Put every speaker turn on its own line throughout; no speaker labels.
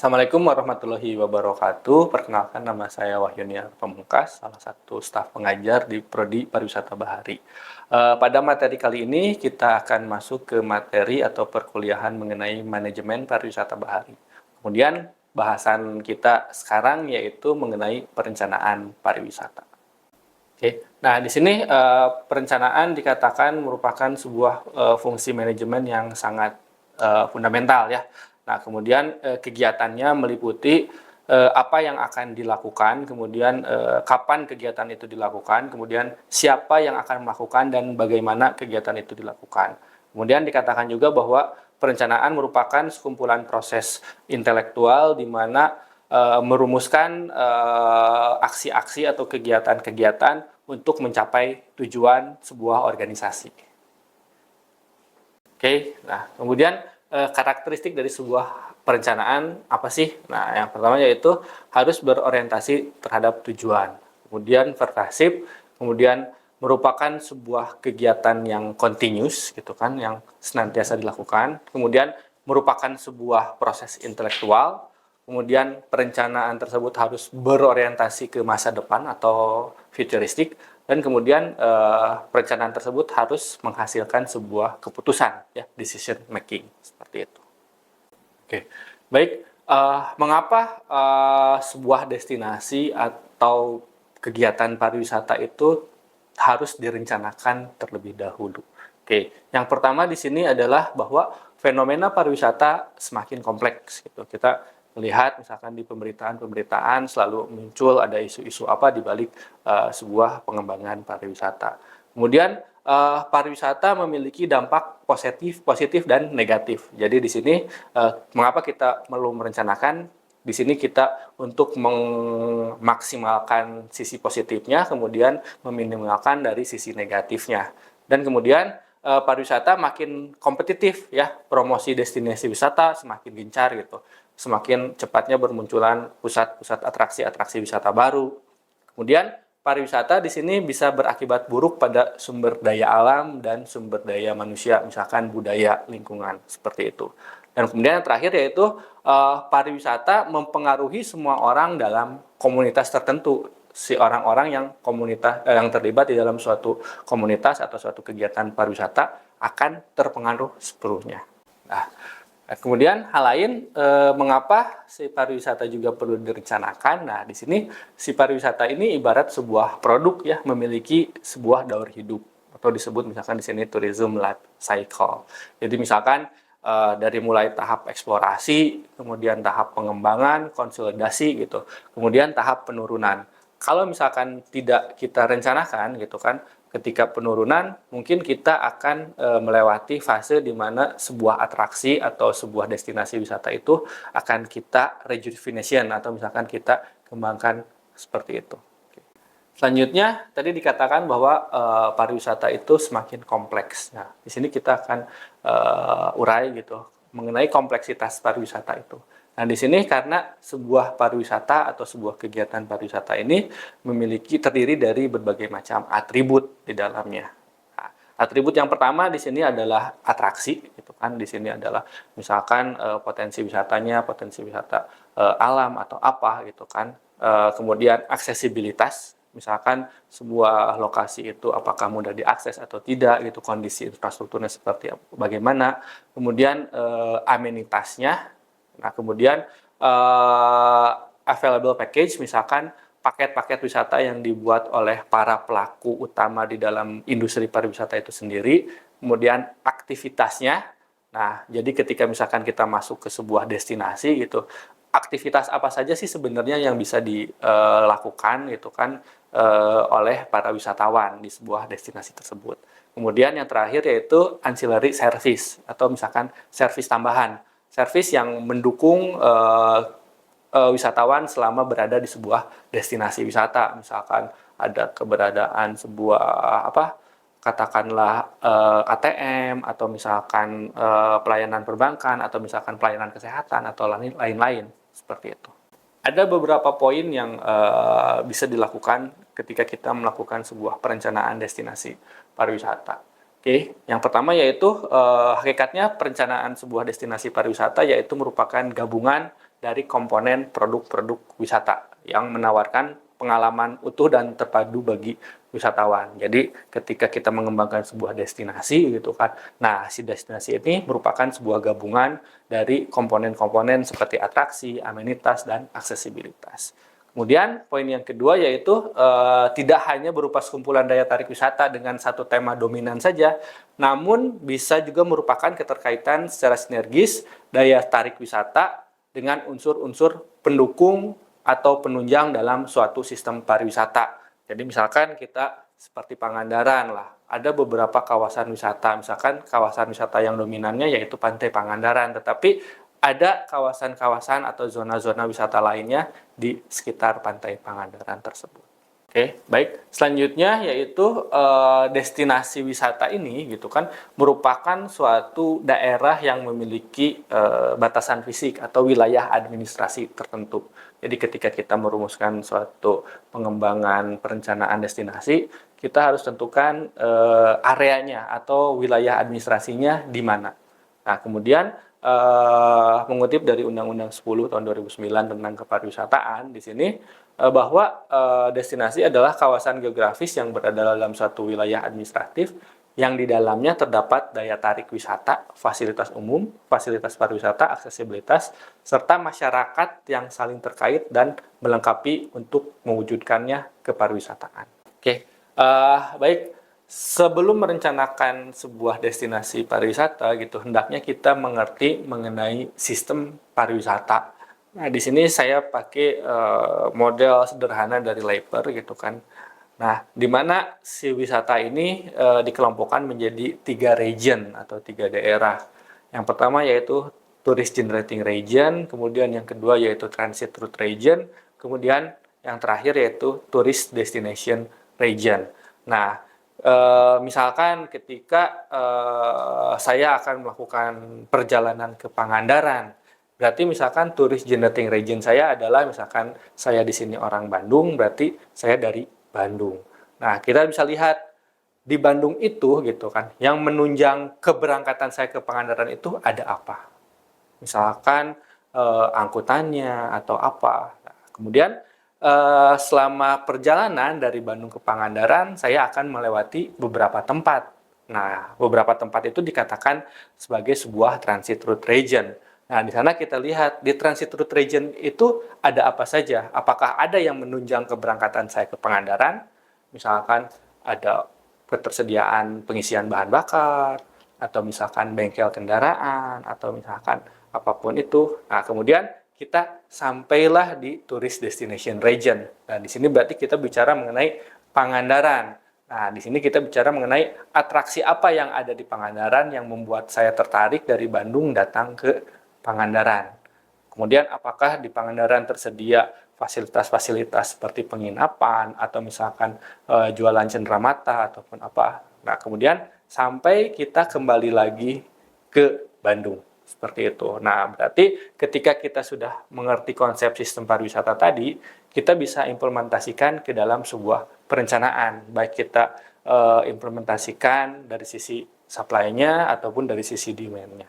Assalamualaikum warahmatullahi wabarakatuh. Perkenalkan, nama saya Wahyuniar Pamungkas, salah satu staf pengajar di Prodi Pariwisata Bahari. Pada materi kali ini kita akan masuk ke materi atau perkuliahan mengenai manajemen pariwisata bahari. Kemudian bahasan kita sekarang yaitu mengenai perencanaan pariwisata. Oke, nah di sini perencanaan dikatakan merupakan sebuah fungsi manajemen yang sangat fundamental ya. Nah, kemudian kegiatannya meliputi apa yang akan dilakukan, kemudian kapan kegiatan itu dilakukan, kemudian siapa yang akan melakukan dan bagaimana kegiatan itu dilakukan. Kemudian dikatakan juga bahwa perencanaan merupakan sekumpulan proses intelektual di mana merumuskan aksi-aksi atau kegiatan-kegiatan untuk mencapai tujuan sebuah organisasi. Oke, nah kemudian karakteristik dari sebuah perencanaan apa sih? Nah, yang pertama yaitu harus berorientasi terhadap tujuan. Kemudian vertasib, kemudian merupakan sebuah kegiatan yang continuous gitu kan, yang senantiasa dilakukan. Kemudian merupakan sebuah proses intelektual. Kemudian perencanaan tersebut harus berorientasi ke masa depan atau futuristik, dan kemudian perencanaan tersebut harus menghasilkan sebuah keputusan, ya, decision making, seperti itu. Oke, baik. Mengapa sebuah destinasi atau kegiatan pariwisata itu harus direncanakan terlebih dahulu? Oke, yang pertama di sini adalah bahwa fenomena pariwisata semakin kompleks gitu. Kita melihat misalkan di pemberitaan selalu muncul ada isu-isu apa di balik sebuah pengembangan pariwisata. Kemudian pariwisata memiliki dampak positif dan negatif. Jadi di sini mengapa kita perlu merencanakan? Di sini kita untuk memaksimalkan sisi positifnya, kemudian meminimalkan dari sisi negatifnya. Dan kemudian pariwisata makin kompetitif ya, promosi destinasi wisata semakin gencar gitu. Semakin cepatnya bermunculan pusat-pusat atraksi-atraksi wisata baru. Kemudian pariwisata di sini bisa berakibat buruk pada sumber daya alam dan sumber daya manusia, misalkan budaya lingkungan, seperti itu. Dan kemudian yang terakhir yaitu pariwisata mempengaruhi semua orang dalam komunitas tertentu. Si orang-orang yang yang terlibat di dalam suatu komunitas atau suatu kegiatan pariwisata akan terpengaruh sepenuhnya. Nah, kemudian hal lain, mengapa si pariwisata juga perlu direncanakan? Nah, di sini si pariwisata ini ibarat sebuah produk ya, memiliki sebuah daur hidup atau disebut misalkan di sini tourism life cycle. Jadi misalkan dari mulai tahap eksplorasi, kemudian tahap pengembangan, konsolidasi gitu, kemudian tahap penurunan. Kalau misalkan tidak kita rencanakan gitu kan, ketika penurunan mungkin kita akan melewati fase di mana sebuah atraksi atau sebuah destinasi wisata itu akan kita rejuvenation atau misalkan kita kembangkan seperti itu. Selanjutnya tadi dikatakan bahwa pariwisata itu semakin kompleks. Nah, di sini kita akan urai gitu mengenai kompleksitas pariwisata itu. Nah, di sini karena sebuah pariwisata atau sebuah kegiatan pariwisata ini terdiri dari berbagai macam atribut di dalamnya. Nah, atribut yang pertama di sini adalah atraksi, gitu kan. Di sini adalah misalkan potensi wisatanya, potensi wisata alam atau apa, gitu kan. Kemudian aksesibilitas, misalkan sebuah lokasi itu apakah mudah diakses atau tidak, gitu, kondisi infrastrukturnya seperti bagaimana. Kemudian amenitasnya. Nah, kemudian available package, misalkan paket-paket wisata yang dibuat oleh para pelaku utama di dalam industri pariwisata itu sendiri. Kemudian aktivitasnya. Nah, jadi ketika misalkan kita masuk ke sebuah destinasi gitu, aktivitas apa saja sih sebenarnya yang bisa dilakukan gitu kan oleh para wisatawan di sebuah destinasi tersebut. Kemudian yang terakhir yaitu ancillary service atau misalkan servis tambahan. Servis yang mendukung wisatawan selama berada di sebuah destinasi wisata. Misalkan ada keberadaan sebuah katakanlah ATM atau misalkan pelayanan perbankan atau misalkan pelayanan kesehatan atau lain-lain seperti itu. Ada beberapa poin yang bisa dilakukan ketika kita melakukan sebuah perencanaan destinasi pariwisata. Oke, yang pertama yaitu hakikatnya perencanaan sebuah destinasi pariwisata yaitu merupakan gabungan dari komponen produk-produk wisata yang menawarkan pengalaman utuh dan terpadu bagi wisatawan. Jadi ketika kita mengembangkan sebuah destinasi gitu kan, nah si destinasi ini merupakan sebuah gabungan dari komponen-komponen seperti atraksi, amenitas, dan aksesibilitas. Kemudian poin yang kedua yaitu tidak hanya berupa sekumpulan daya tarik wisata dengan satu tema dominan saja, namun bisa juga merupakan keterkaitan secara sinergis daya tarik wisata dengan unsur-unsur pendukung atau penunjang dalam suatu sistem pariwisata. Jadi misalkan kita seperti Pangandaran lah, ada beberapa kawasan wisata, misalkan kawasan wisata yang dominannya yaitu Pantai Pangandaran, tetapi ada kawasan-kawasan atau zona-zona wisata lainnya di sekitar Pantai Pangandaran tersebut. Oke, baik. Selanjutnya yaitu destinasi wisata ini gitu kan merupakan suatu daerah yang memiliki batasan fisik atau wilayah administrasi tertentu. Jadi ketika kita merumuskan suatu pengembangan perencanaan destinasi, kita harus tentukan areanya atau wilayah administrasinya di mana. Nah, kemudian mengutip dari Undang-Undang 10 tahun 2009 tentang kepariwisataan di sini bahwa destinasi adalah kawasan geografis yang berada dalam suatu wilayah administratif yang di dalamnya terdapat daya tarik wisata, fasilitas umum, fasilitas pariwisata, aksesibilitas, serta masyarakat yang saling terkait dan melengkapi untuk mewujudkannya kepariwisataan. Oke, baik. Sebelum merencanakan sebuah destinasi pariwisata gitu, hendaknya kita mengerti mengenai sistem pariwisata. Nah, di sini saya pakai model sederhana dari Leiper gitu kan. Nah, di mana si wisata ini dikelompokkan menjadi 3 region atau 3 daerah. Yang pertama yaitu Tourist Generating Region, kemudian yang kedua yaitu Transit Route Region, kemudian yang terakhir yaitu Tourist Destination Region. Nah, misalkan ketika saya akan melakukan perjalanan ke Pangandaran, berarti misalkan Tourist Generating Region saya adalah misalkan saya di sini orang Bandung, berarti saya dari Bandung. Nah, kita bisa lihat di Bandung itu gitu kan, yang menunjang keberangkatan saya ke Pangandaran itu ada apa? Misalkan angkutannya atau apa. Nah, kemudian selama perjalanan dari Bandung ke Pangandaran, saya akan melewati beberapa tempat. Nah, beberapa tempat itu dikatakan sebagai sebuah transit route region. Nah, di sana kita lihat di transit route region itu ada apa saja. Apakah ada yang menunjang keberangkatan saya ke Pangandaran? Misalkan ada ketersediaan pengisian bahan bakar, atau misalkan bengkel kendaraan, atau misalkan apapun itu. Nah, kemudian kita sampailah di tourist destination region. Nah, di sini berarti kita bicara mengenai Pangandaran. Nah, di sini kita bicara mengenai atraksi apa yang ada di Pangandaran yang membuat saya tertarik dari Bandung datang ke Pangandaran. Kemudian apakah di Pangandaran tersedia fasilitas-fasilitas seperti penginapan atau misalkan jualan cenderamata ataupun apa. Nah, kemudian sampai kita kembali lagi ke Bandung. Seperti itu. Nah, berarti ketika kita sudah mengerti konsep sistem pariwisata tadi, kita bisa implementasikan ke dalam sebuah perencanaan. Baik kita implementasikan dari sisi supply-nya ataupun dari sisi demand-nya.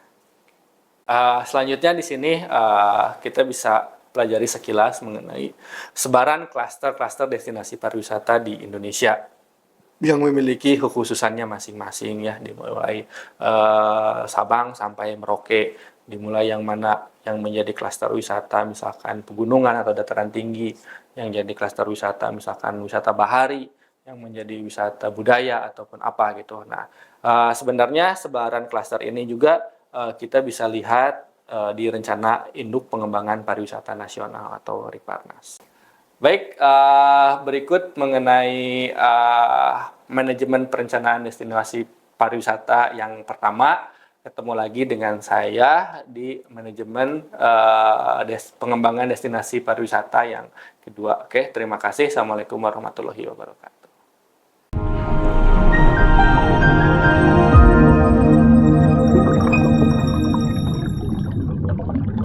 Selanjutnya di sini kita bisa pelajari sekilas mengenai sebaran klaster-klaster destinasi pariwisata di Indonesia yang memiliki kekhususannya masing-masing ya, dimulai Sabang sampai Merauke, dimulai yang mana yang menjadi klaster wisata misalkan pegunungan atau dataran tinggi, yang jadi klaster wisata misalkan wisata bahari, yang menjadi wisata budaya ataupun apa gitu. Nah, sebenarnya sebaran klaster ini juga kita bisa lihat di rencana induk pengembangan pariwisata nasional atau Riparnas. Baik, berikut mengenai manajemen perencanaan destinasi pariwisata yang pertama. Ketemu lagi dengan saya di manajemen pengembangan destinasi pariwisata yang kedua. Oke, terima kasih. Assalamualaikum warahmatullahi wabarakatuh.